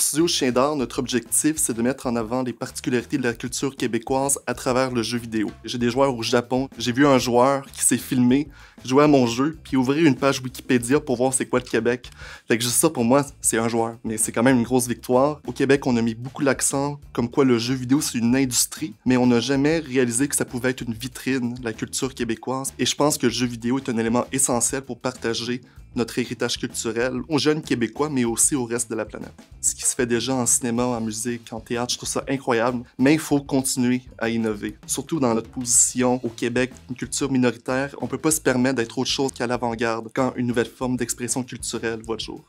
Pour Studio Chien d'Art, notre objectif, c'est de mettre en avant les particularités de la culture québécoise à travers le jeu vidéo. J'ai des joueurs au Japon. J'ai vu un joueur qui s'est filmé jouer à mon jeu, puis ouvrir une page Wikipédia pour voir c'est quoi le Québec. Fait que juste ça, pour moi, c'est un joueur. Mais c'est quand même une grosse victoire. Au Québec, on a mis beaucoup l'accent comme quoi le jeu vidéo, c'est une industrie, mais on n'a jamais réalisé que ça pouvait être une vitrine de la culture québécoise. Et je pense que le jeu vidéo est un élément essentiel pour partager notre héritage culturel aux jeunes Québécois, mais aussi au reste de la planète. Ce qui se fait déjà en cinéma, en musique, en théâtre, je trouve ça incroyable, mais il faut continuer à innover. Surtout dans notre position au Québec, une culture minoritaire, on peut pas se permettre d'être autre chose qu'à l'avant-garde quand une nouvelle forme d'expression culturelle voit le jour.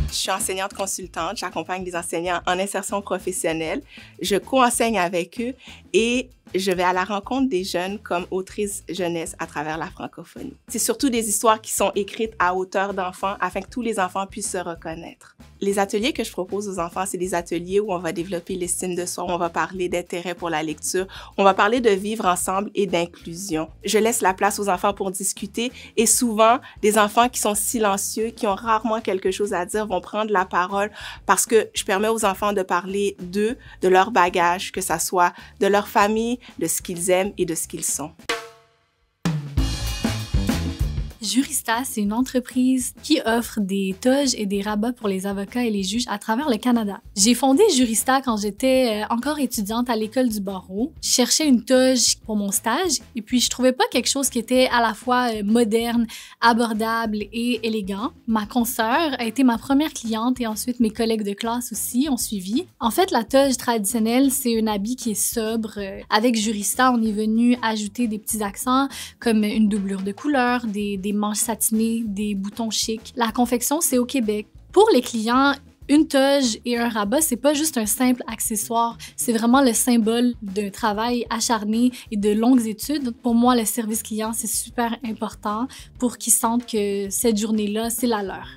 Je suis enseignante consultante, j'accompagne des enseignants en insertion professionnelle, je co-enseigne avec eux et je vais à la rencontre des jeunes comme autrice jeunesse à travers la francophonie. C'est surtout des histoires qui sont écrites à hauteur d'enfants afin que tous les enfants puissent se reconnaître. Les ateliers que je propose aux enfants, c'est des ateliers où on va développer l'estime de soi, on va parler d'intérêt pour la lecture, on va parler de vivre ensemble et d'inclusion. Je laisse la place aux enfants pour discuter et souvent, des enfants qui sont silencieux, qui ont rarement quelque chose à dire, vont prendre la parole parce que je permets aux enfants de parler d'eux, de leur bagage, que ça soit de leur famille, de ce qu'ils aiment et de ce qu'ils sont. Jurista, c'est une entreprise qui offre des toges et des rabats pour les avocats et les juges à travers le Canada. J'ai fondé Jurista quand j'étais encore étudiante à l'école du barreau. Je cherchais une toge pour mon stage et puis je trouvais pas quelque chose qui était à la fois moderne, abordable et élégant. Ma consoeur a été ma première cliente et ensuite mes collègues de classe aussi ont suivi. En fait, la toge traditionnelle, c'est un habit qui est sobre. Avec Jurista, on est venu ajouter des petits accents comme une doublure de couleur, des manches satinées, des boutons chics. La confection, c'est au Québec. Pour les clients, une toge et un rabat, c'est pas juste un simple accessoire, c'est vraiment le symbole d'un travail acharné et de longues études. Pour moi, le service client, c'est super important pour qu'ils sentent que cette journée-là, c'est la leur.